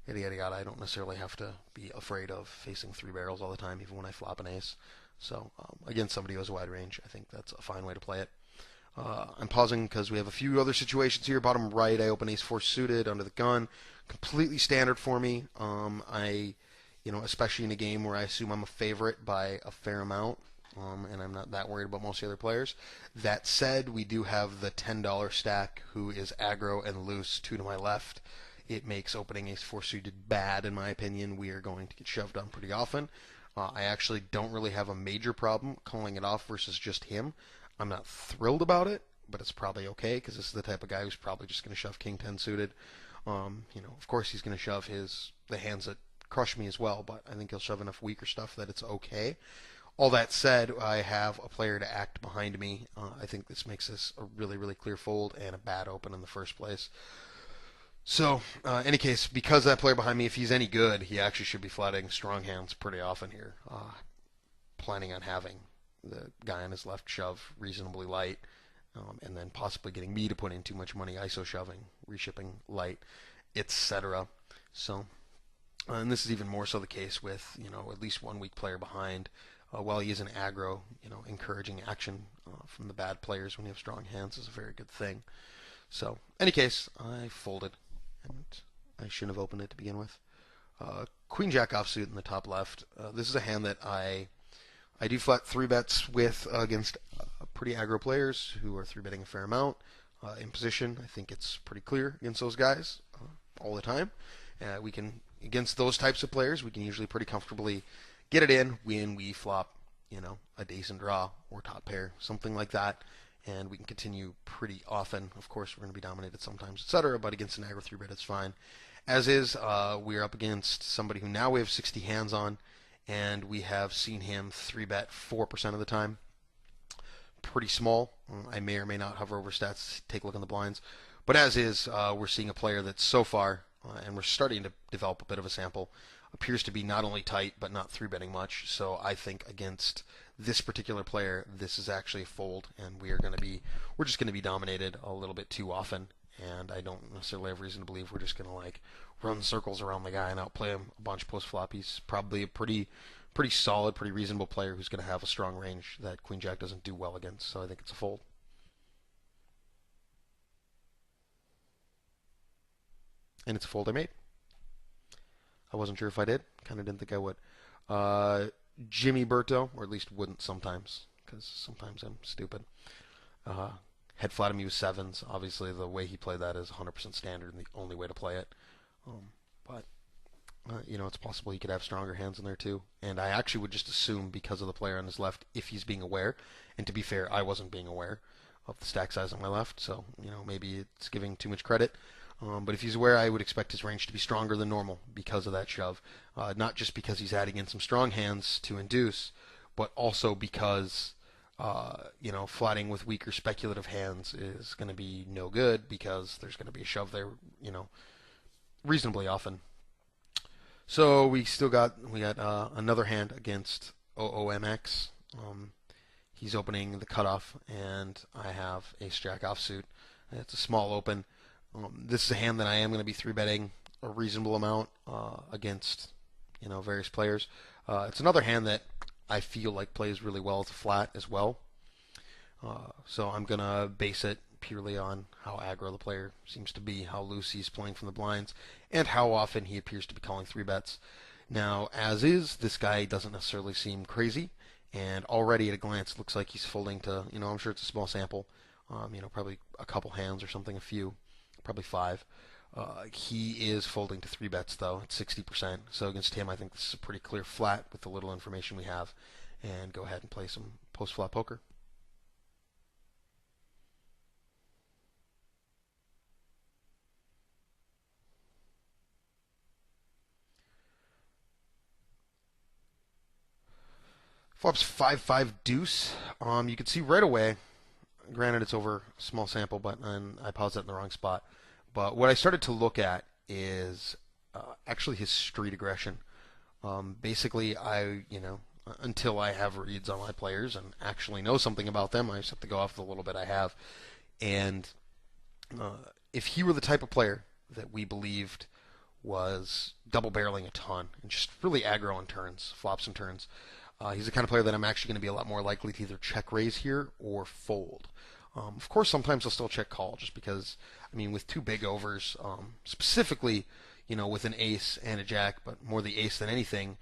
yada yada yada. I don't necessarily have to be afraid of facing 3 barrels all the time, even when I flop an ace. So against somebody who has a wide range, I think that's a fine way to play it. I'm pausing because we have a few other situations here. Bottom right, I open ace 4 suited under the gun. Completely standard for me. Especially in a game where I assume I'm a favorite by a fair amount, and I'm not that worried about most of the other players. That said, we do have the $10 stack who is aggro and loose, 2 to my left. It makes opening ace 4 suited bad, in my opinion. We are going to get shoved on pretty often. I actually don't really have a major problem calling it off versus just him. I'm not thrilled about it, but it's probably okay because this is the type of guy who's probably just going to shove king 10 suited. Of course he's going to shove the hands that crush me as well, but I think he'll shove enough weaker stuff that it's okay. All that said, I have a player to act behind me. I think this makes this a really, really clear fold and a bad open in the first place. So, any case, because that player behind me, if he's any good, he actually should be flatting strong hands pretty often here. Planning on having the guy on his left shove reasonably light, and then possibly getting me to put in too much money, ISO shoving, reshipping light, etc. So, and this is even more so the case with at least one weak player behind. While he is an aggro, encouraging action from the bad players when you have strong hands is a very good thing. So, any case, I folded, and I shouldn't have opened it to begin with. Queen Jack offsuit in the top left. This is a hand that I do flat 3-bets with against pretty aggro players who are 3-betting a fair amount. In position, I think it's pretty clear against those guys all the time. Against those types of players, we can usually pretty comfortably get it in when we flop, a decent draw or top pair, something like that, and we can continue pretty often. Of course, we're going to be dominated sometimes, etc., but against an aggro 3-bet, it's fine. As is, we're up against somebody who now we have 60 hands on, and we have seen him 3-bet 4% of the time. Pretty small. I may or may not hover over stats, take a look on the blinds. But as is, we're seeing a player that's so far, and we're starting to develop a bit of a sample, appears to be not only tight, but not 3-betting much. So I think against this particular player, this is actually a fold, and we're just going to be dominated a little bit too often. And I don't necessarily have reason to believe we're just going to run circles around the guy and outplay him a bunch post flop. He's probably a pretty solid, pretty reasonable player who's going to have a strong range that Queen Jack doesn't do well against. So I think it's a fold. and it's a fold I made. I wasn't sure if I did. Kind of didn't think I would. Uh, Jimmy Berto, or at least wouldn't sometimes, because sometimes I'm stupid. Uh, Head flat him use sevens. Obviously, the way he played that is 100% standard and the only way to play it. But it's possible he could have stronger hands in there too. And I actually would just assume because of the player on his left, if he's being aware. And to be fair, I wasn't being aware of the stack size on my left, so maybe it's giving too much credit. But if he's aware, I would expect his range to be stronger than normal because of that shove. Not just because he's adding in some strong hands to induce, but also because flatting with weaker speculative hands is going to be no good because there's going to be a shove there, reasonably often. So we got another hand against OOMX. He's opening the cutoff, and I have ace jack offsuit. It's a small open. This is a hand that I am going to be three betting a reasonable amount against various players. It's another hand that I feel like plays really well as a flat as well. So I'm going to base it purely on how aggro the player seems to be, how loose he's playing from the blinds, and how often he appears to be calling three bets. Now, as is, this guy doesn't necessarily seem crazy, and already at a glance it looks like he's folding to, I'm sure it's a small sample, probably a couple hands or something, a few, probably five. He is folding to three bets though at 60%. So against him, I think this is a pretty clear flat with the little information we have, and go ahead and play some post-flop poker. Flops 5-5 deuce. You can see right away. Granted, it's over a small sample, but and I paused that in the wrong spot. But what I started to look at is actually his street aggression. Basically, until I have reads on my players and actually know something about them, I just have to go off the little bit I have. And if he were the type of player that we believed was double barreling a ton and just really aggro on turns, flops and turns, he's the kind of player that I'm actually going to be a lot more likely to either check raise here or fold. Of course, sometimes I'll still check call just because, with two big overs, specifically, with an ace and a jack, but more the ace than anything,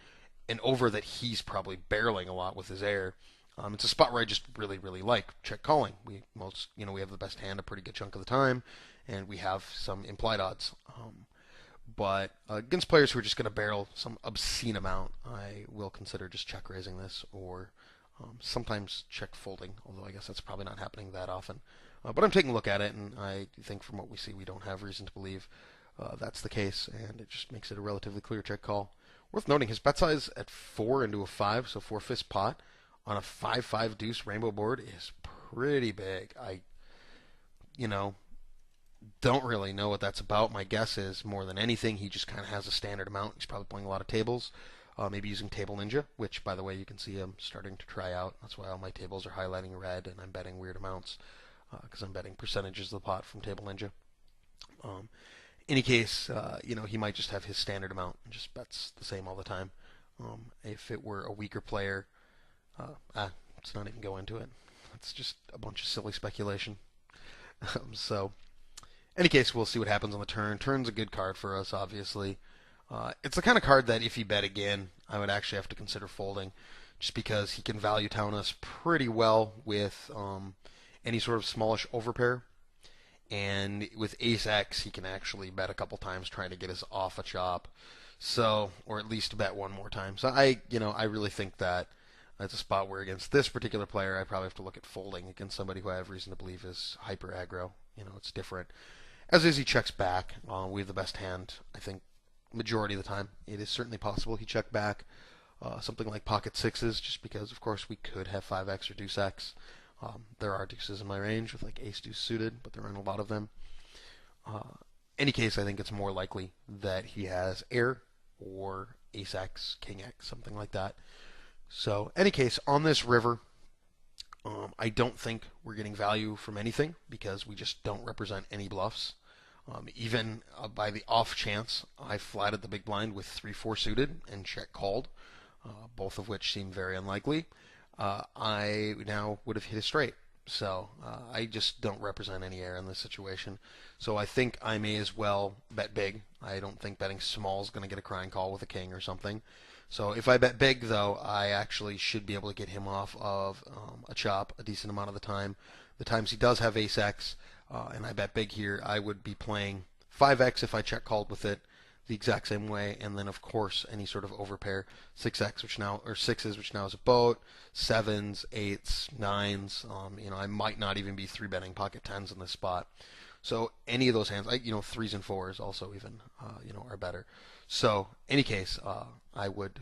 an over that he's probably barreling a lot with his air. It's a spot where I just really, really like check calling. We have the best hand a pretty good chunk of the time, and we have some implied odds. But against players who are just going to barrel some obscene amount, I will consider just check raising this or sometimes check folding, although I guess that's probably not happening that often. But I'm taking a look at it, and I think from what we see, we don't have reason to believe that's the case, and it just makes it a relatively clear check call. Worth noting, his bet size at 4 into a 5, so 4/5 pot, on a 5-5 deuce rainbow board is pretty big. I, don't really know what that's about. My guess is more than anything, he just kind of has a standard amount. He's probably playing a lot of tables, maybe using Table Ninja, which, by the way, you can see I'm starting to try out. That's why all my tables are highlighting red, and I'm betting weird amounts because I'm betting percentages of the pot from Table Ninja. Any case, he might just have his standard amount and just bets the same all the time. If it were a weaker player, let's not even go into it. It's just a bunch of silly speculation. So, any case, we'll see what happens on the turn. Turn's a good card for us, obviously. It's the kind of card that if he bet again, I would actually have to consider folding, just because he can value town us pretty well with any sort of smallish overpair. And with Ace X, he can actually bet a couple times trying to get us off a chop. So, or at least bet one more time. So I really think that that's a spot where against this particular player, I probably have to look at folding against somebody who I have reason to believe is hyper aggro. It's different. As is, he checks back. We have the best hand, I think, majority of the time. It is certainly possible he checked back something like pocket sixes, just because, of course, we could have 5x or deuce x. There are deuces in my range with like ace deuce suited, but there aren't a lot of them. Any case, I think it's more likely that he has air or ace x, king x, something like that. So, any case, on this river, I don't think we're getting value from anything because we just don't represent any bluffs. Even by the off chance, I flatted the big blind with 3-4 suited and check called, both of which seem very unlikely. I now would have hit a straight. So I just don't represent any air in this situation. So I think I may as well bet big. I don't think betting small is going to get a crying call with a king or something. So if I bet big, though, I actually should be able to get him off of a chop a decent amount of the time. The times he does have ace X, and I bet big here, I would be playing 5X if I check called with it the exact same way, and then of course any sort of overpair 6X, which now or sixes, which now is a boat, sevens, eights, nines. I might not even be three betting pocket tens in this spot. So any of those hands, threes and fours also even, are better. So any case, I would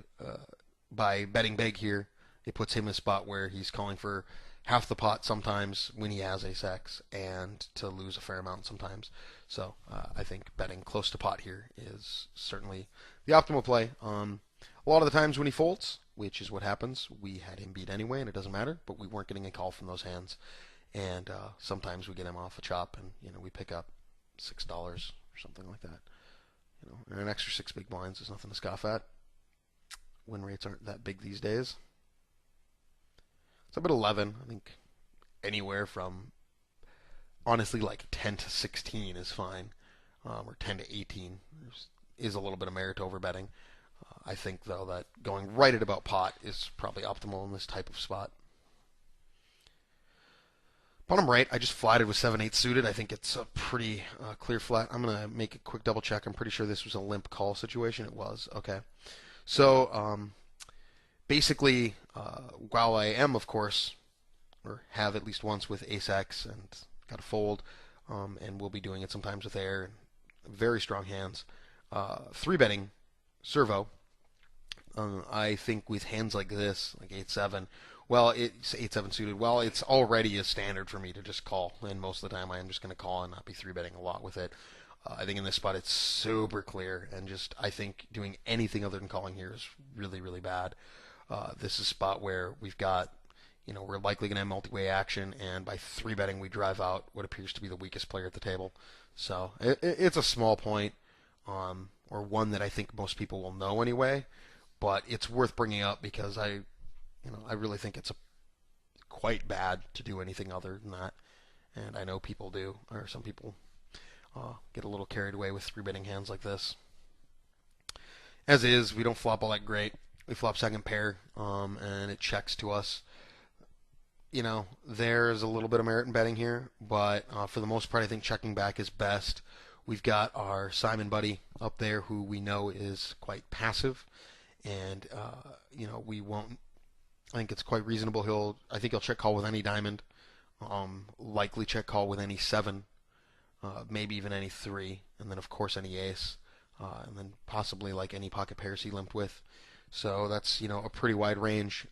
by betting big here, it puts him in a spot where he's calling for half the pot sometimes when he has ace X, and to lose a fair amount sometimes. So I think betting close to pot here is certainly the optimal play. A lot of the times when he folds, which is what happens, we had him beat anyway, and it doesn't matter. But we weren't getting a call from those hands, and sometimes we get him off a chop, and we pick up $6 or something like that. And an extra six big blinds is nothing to scoff at. Win rates aren't that big these days. It's about 11. I think anywhere from honestly like 10 to 16 is fine, or 10 to 18 is a little bit of merit over betting. I think though that going right at about pot is probably optimal in this type of spot. Bottom right, I just flatted with 7-8 suited. I think it's a pretty clear flat. I'm going to make a quick double check. I'm pretty sure this was a limp call situation. It was. Okay. So basically, while I am, of course, or have at least once with ace X and got a fold, and we'll be doing it sometimes with air, very strong hands. Three betting servo. I think with hands like this, like 8-7, well, it's 8-7 suited. Well, it's already a standard for me to just call, and most of the time I am just going to call and not be three betting a lot with it. I think in this spot it's super clear, and just I think doing anything other than calling here is really, really bad. This is a spot where we've got, we're likely going to have multi-way action, and by three betting we drive out what appears to be the weakest player at the table. So it's a small point, or one that I think most people will know anyway, but it's worth bringing up because I really think it's quite bad to do anything other than that, and I know people do, or some people get a little carried away with three betting hands like this. As is, we don't flop all that great. We flop second pair, and it checks to us. There's a little bit of merit in betting here, but for the most part, I think checking back is best. We've got our Simon buddy up there who we know is quite passive, and we won't. I think it's quite reasonable. I think he'll check call with any diamond, likely check call with any seven, maybe even any three, and then of course any ace, and then possibly like any pocket pairs he limped with. So that's a pretty wide range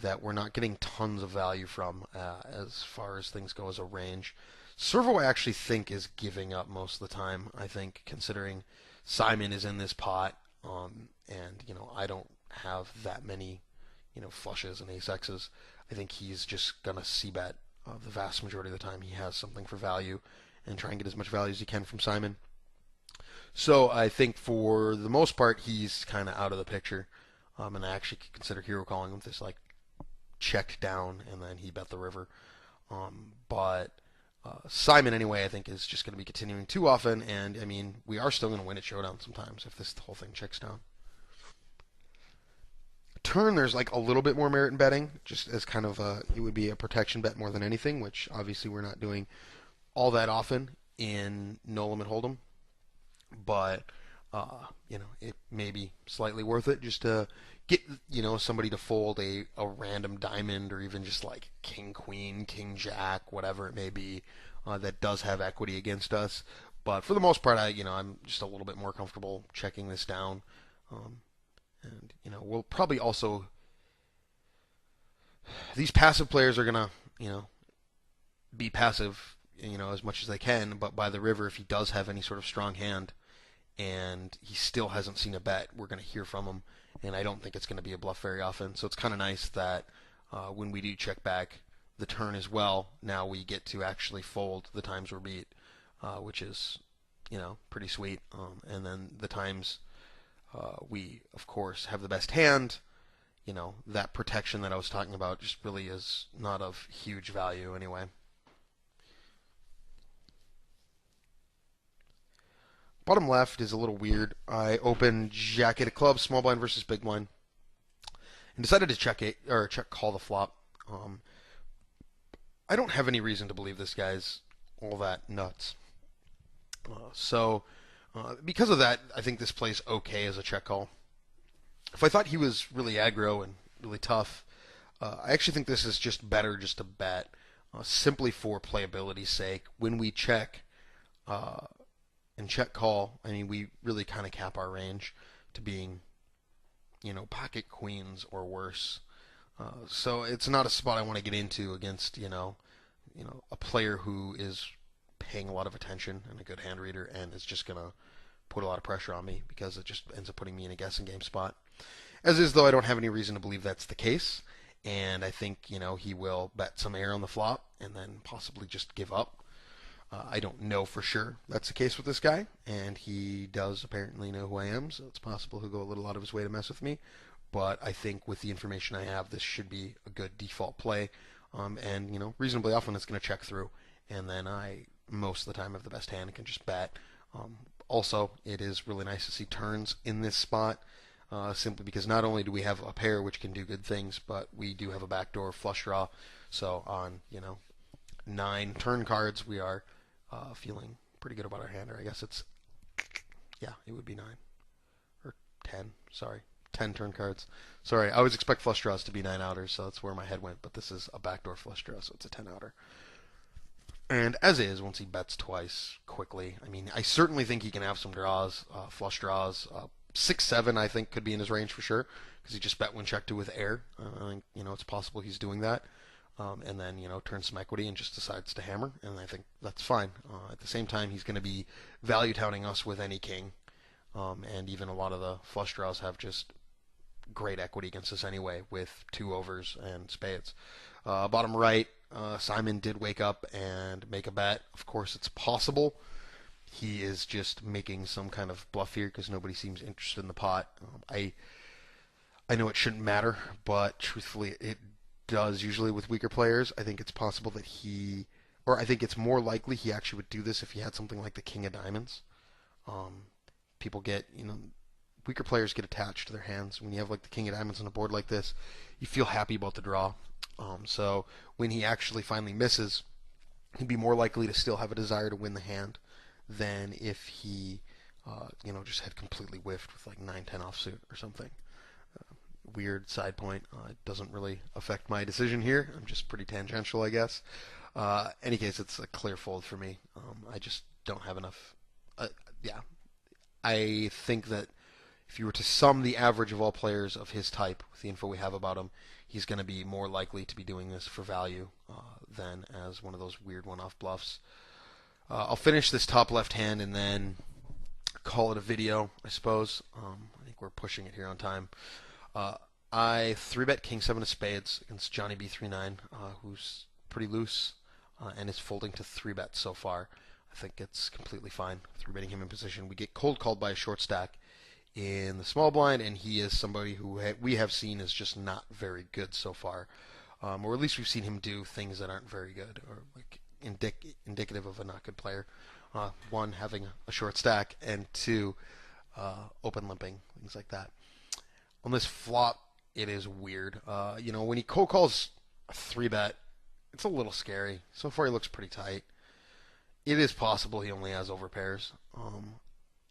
that we're not getting tons of value from as far as things go as a range. Servo I actually think is giving up most of the time. I think considering Simon is in this pot, and I don't have that many flushes and ace X's. I think he's just gonna c bet the vast majority of the time he has something for value and try and get as much value as he can from Simon. So I think for the most part he's kind of out of the picture, and I actually consider hero calling with this like checked down and then he bet the river. But Simon anyway I think is just going to be continuing too often, and I mean we are still going to win at showdown sometimes if this whole thing checks down. Turn there's like a little bit more merit in betting, just as kind of it would be a protection bet more than anything, which obviously we're not doing all that often in no limit hold'em, but it may be slightly worth it just to get somebody to fold a random diamond or even just like king queen, king jack, whatever it may be, that does have equity against us. But for the most part, I'm just a little bit more comfortable checking this down. And we'll probably also, these passive players are gonna be passive as much as they can, but by the river if he does have any sort of strong hand and he still hasn't seen a bet, we're gonna hear from him, and I don't think it's gonna be a bluff very often. So it's kind of nice that when we do check back the turn as well, now we get to actually fold the times we're beat, which is pretty sweet. And then the times we, of course, have the best hand, that protection that I was talking about just really is not of huge value anyway. Bottom left is a little weird. I opened Jack eight of clubs, small blind versus big blind, and decided to check it or check call the flop. Um, I don't have any reason to believe this guy's all that nuts. Because of that, I think this plays okay as a check call. If I thought he was really aggro and really tough, I actually think this is just better just to bet, simply for playability's sake. When we check uh, and check call, I mean, we really kind of cap our range to being, pocket queens or worse. So it's not a spot I want to get into against, a player who is paying a lot of attention and a good hand reader and is just gonna put a lot of pressure on me because it just ends up putting me in a guessing game spot. As is, though, I don't have any reason to believe that's the case, and I think he will bet some air on the flop and then possibly just give up. I don't know for sure that's the case with this guy, and he does apparently know who I am, so it's possible he'll go a little out of his way to mess with me. But I think with the information I have, this should be a good default play, and reasonably often it's going to check through, and then I most of the time have the best hand and can just bet. Also, it is really nice to see turns in this spot, simply because not only do we have a pair which can do good things, but we do have a backdoor flush draw. So on 9 turn cards, we are feeling pretty good about our hand. Or I guess it would be 9 or 10. Sorry, 10 turn cards. Sorry, I always expect flush draws to be 9 outers, so that's where my head went. But this is a backdoor flush draw, so it's a 10 outer. And as is, once he bets twice quickly, I mean, I certainly think he can have some draws, flush draws. 6-7, I think, could be in his range for sure, because he just bet when check to with air. I think, it's possible he's doing that. And then, turns some equity and just decides to hammer, and I think that's fine. At the same time, he's going to be value touting us with any king, and even a lot of the flush draws have just great equity against us anyway, with 2 overs and spades. Bottom right, Simon did wake up and make a bet. Of course, it's possible he is just making some kind of bluff here because nobody seems interested in the pot. I know it shouldn't matter, but truthfully, it does usually with weaker players. I think it's possible that I think it's more likely he actually would do this if he had something like the King of Diamonds. People get, weaker players get attached to their hands. When you have like the King of Diamonds on a board like this, you feel happy about the draw. So when he actually finally misses, he'd be more likely to still have a desire to win the hand than if he, just had completely whiffed with like 9-10 offsuit or something. Weird side point. It doesn't really affect my decision here. I'm just pretty tangential, I guess. Any case, it's a clear fold for me. I just don't have enough. Yeah, I think that if you were to sum the average of all players of his type with the info we have about him, he's going to be more likely to be doing this for value than as one of those weird one-off bluffs. I'll finish this top left hand and then call it a video, I suppose. I think we're pushing it here on time. I 3-bet King 7 of spades against Johnny B39, who's pretty loose and is folding to 3-bet so far. I think it's completely fine 3-betting him in position. We get cold called by a short stack in the small blind, and he is somebody who we have seen is just not very good so far. Or at least we've seen him do things that aren't very good, or like indicative of a not good player. 1, having a short stack, and 2, open limping, things like that. On this flop, it is weird. When he cold calls a 3-bet, it's a little scary. So far, he looks pretty tight. It is possible he only has overpairs.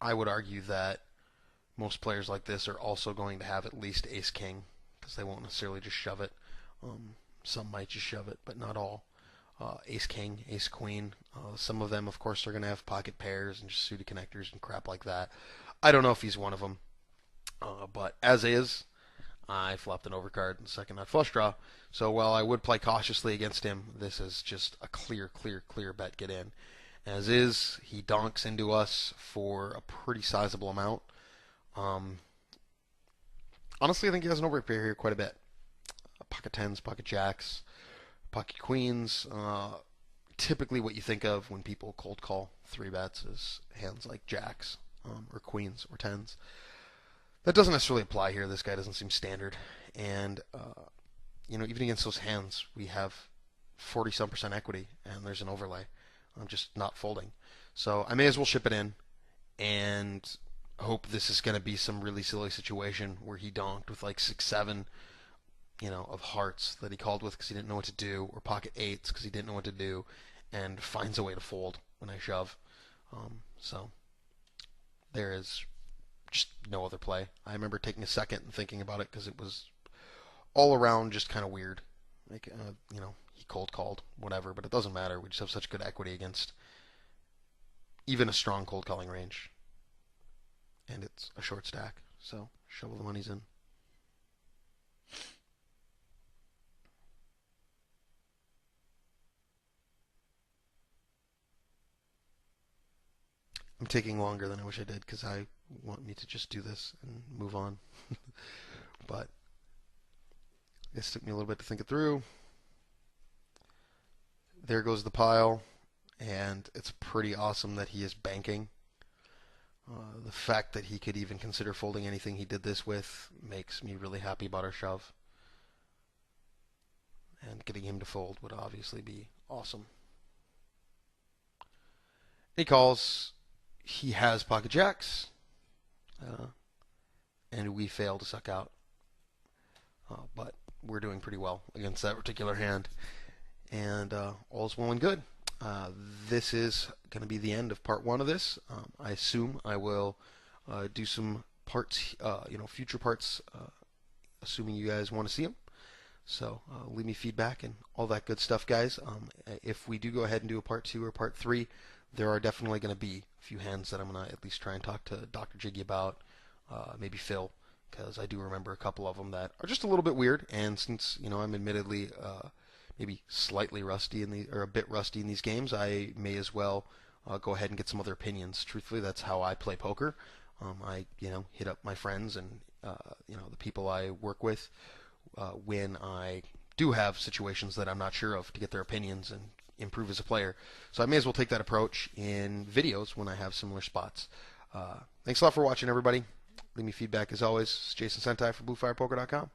I would argue that most players like this are also going to have at least ace-king, because they won't necessarily just shove it. Some might just shove it, but not all. Ace-king, ace-queen. Some of them, of course, are going to have pocket pairs and just suited connectors and crap like that. I don't know if he's one of them. But as is, I flopped an overcard in the second nut flush draw. So while I would play cautiously against him, this is just a clear bet get in. As is, he donks into us for a pretty sizable amount. Honestly, I think he has an overpair here quite a bit. Pocket tens, pocket jacks, pocket queens. Typically what you think of when people cold call 3-bets is hands like jacks or queens or tens. That doesn't necessarily apply here. This guy doesn't seem standard, and even against those hands, we have 40-some% equity, and there's an overlay. I'm just not folding, so I may as well ship it in and hope this is going to be some really silly situation where he donked with like 6-7, of hearts that he called with because he didn't know what to do, or pocket eights because he didn't know what to do, and finds a way to fold when I shove. So there is just no other play. I remember taking a second and thinking about it because it was all around just kind of weird. Like, he cold called, whatever, but it doesn't matter. We just have such good equity against even a strong cold calling range. And it's a short stack, so shovel the monies in. I'm taking longer than I wish I did because I want me to just do this and move on. But it took me a little bit to think it through. There goes the pile, and it's pretty awesome that he is banking. The fact that he could even consider folding anything he did this with makes me really happy about our shove. And getting him to fold would obviously be awesome. He calls. He has pocket jacks, and we fail to suck out. But we're doing pretty well against that particular hand, and all's well and good. This is going to be the end of part one of this. I assume I will do some parts, future parts, assuming you guys want to see them. So leave me feedback and all that good stuff, guys. If we do go ahead and do a part 2 or part 3, there are definitely going to be a few hands that I'm going to at least try and talk to Dr. Jiggy about, maybe Phil, because I do remember a couple of them that are just a little bit weird. And since I'm admittedly maybe slightly rusty or a bit rusty in these games, I may as well go ahead and get some other opinions. Truthfully, that's how I play poker. I hit up my friends and the people I work with when I do have situations that I'm not sure of to get their opinions and improve as a player. So I may as well take that approach in videos when I have similar spots. Thanks a lot for watching, everybody. Leave me feedback as always. It's Jason Senti for BlueFirePoker.com.